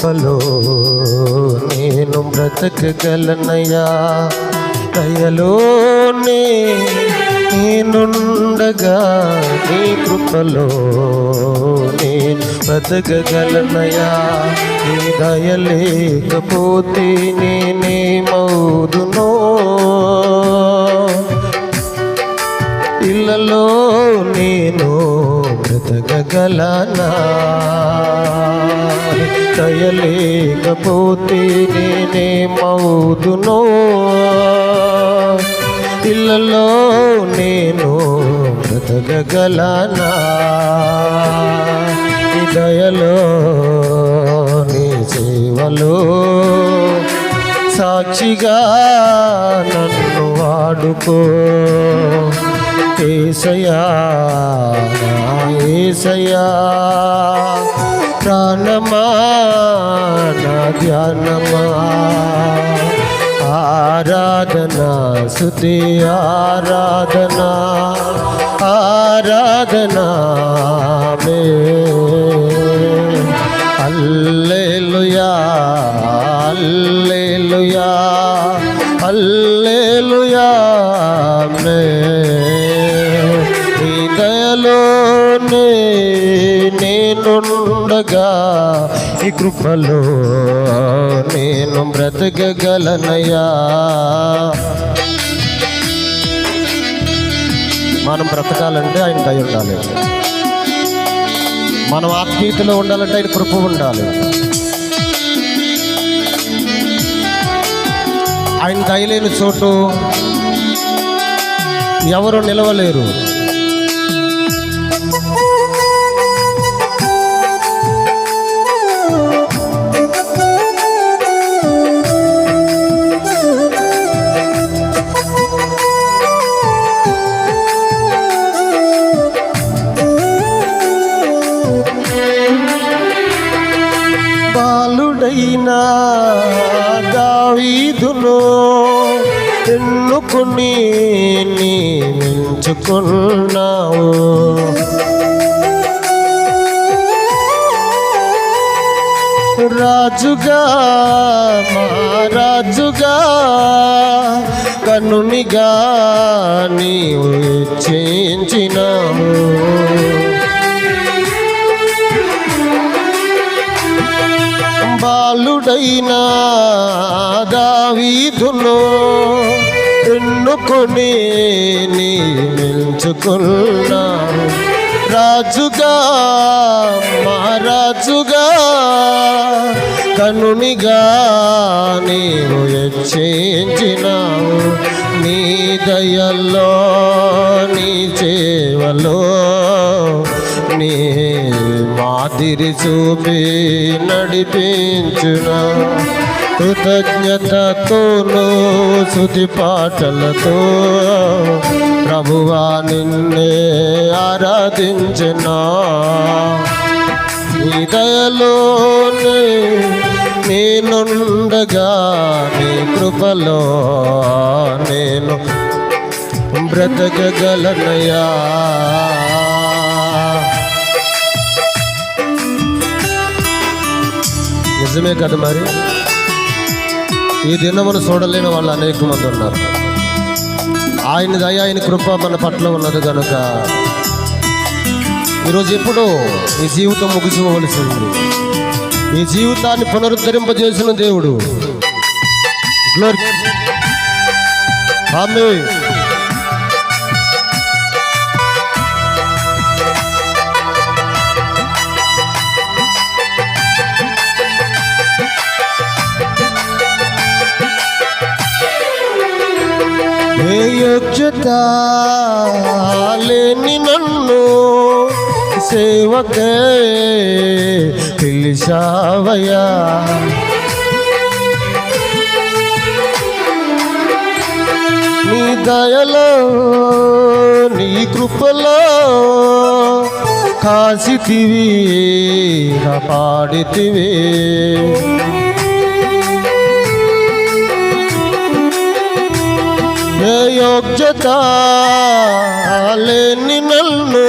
కృపలో నేను బ్రతకగలనయ్యా, దయలోనే నేనుండగా నీ కృపలో నేను బ్రతకగలనయ్యా. నీ దయ లేకపోతే నేనేమవుదునో, ఇళ్ళలో నేను బ్రతకగలనా, దయ లేకపోతే నేనేమవుదునో, ఇళ్ళలో నేను బ్రతకగలనా. నీ దయలో నీ సేవలో సాక్షిగా నన్ను వాడుకో యేసయ్యా, యేసయ్యా. ప్రాణమా నా ధ్యానమా, ఆరాధనా స్తుతి ఆరాధనా, ఆరాధనా మే హల్లెలూయా, హల్లెలూయా, హల్లెలూయా మే. నీ దయలోనే నేనుండగా ఈ కృపలో నేను బ్రతకగలనయ్యా. మనం బ్రతకాలంటే ఆయన దయ ఉండాలి, మనం ఆత్మీయతలో ఉండాలంటే ఆయన కృప ఉండాలి. ఆయన దయలేని చోటు ఎవరు నిలవలేరు. బాలుడైనా దావీదును ఎన్నుకొని నియమించుకున్నావు, రాజుగా మహారాజుగా కనునిగా నీవు ఇచ్చించినావు. బాలుడైనా దావీదును ఎన్నుకొని నియమించుకున్నావు, రాజుగా మహారాజుగా కనునిగా నీవు హెచ్చించినావు. నీ దయల్లో నీ సేవలో నీ మాదిరి చూపి నడిపించునా, కృతజ్ఞతతోనూ స్తుతి పాటలతో ప్రభువా నిన్నే ఆరాధించునా. నీ దయలోనే నేనుండగా నీ కృపలో నేను బ్రతకగలనయ్యా. నిజమే కదా మరి, ఈ దినమును చూడలేని వాళ్ళు అనేక మంది ఉన్నారు. ఆయన దయ ఆయన కృప మన పట్ల ఉన్నది కనుక ఈరోజు ఎప్పుడో ఈ జీవితం ముగిసిపోవలసింది. ఈ జీవితాన్ని పునరుద్ధరింపజేసిన దేవుడు. గ్లోరీ, ఆమేన్. ఏ యోగ్యత లేని నన్ను సేవకే పిలిచావయ్యా, నీ దయలో నీ కృపలో కాసితివి కాపాడితివి. ఏ యోగ్యత లేని నన్ను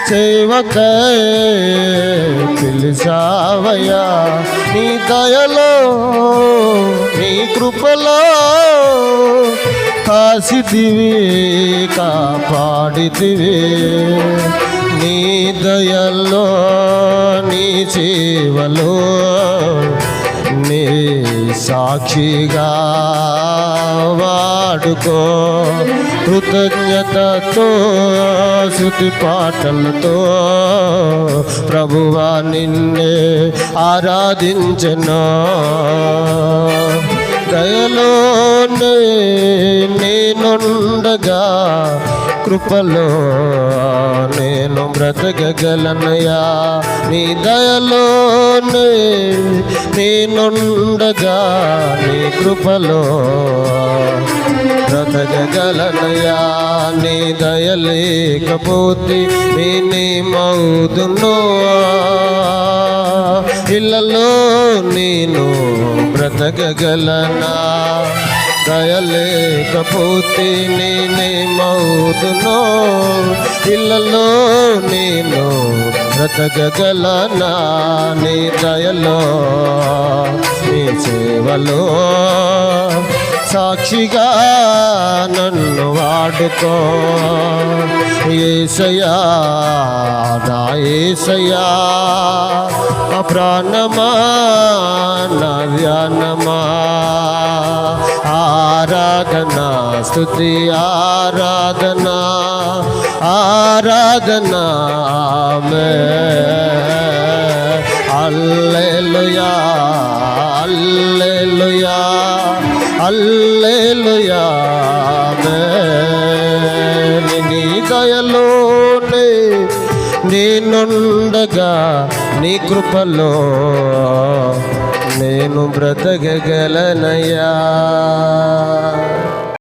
సేవకై పిలిచావయ్యా. నీ దయలో నీ కృపలో కాసిదివి కాపాడితివి. నీ దయలో నీ సేవలో నీ సాక్షిగా వాడుకో. కృతజ్ఞతతో స్తుతి పాటలతో ప్రభువా నిన్నే ఆరాధించెను. దయలోనే నేనుండగా కృపలో నేను బ్రతకగలనయా. నీ దయలోనే నేనుండగా నీ కృపలో బ్రతకగలనయా. నీ దయ లేకపోతే నేనేమవుదునో. ఇళ్ళలో నేను బ్రతకగలనా? దయ లేకపోతే నేనేమవుదునో. ఇళ్ళలో నేను బ్రతకగలనా? నీ దయలో నీ సేవలో సాక్షిగా నన్ను వాడుకో. యేసయ్యా నా యేసయ్యా, నా ప్రాణమా నా ధ్యానమా, ఆరాధనా స్తుతి ఆరాధనా ఆరాధనా ఆమేన్. హల్లెలూయా హల్లెలూయా హల్లెలూయా ఆమేన్. నీ దయలోనే నేనుండగా నీ కృపలో నేను బ్రతకగలనయ్యా.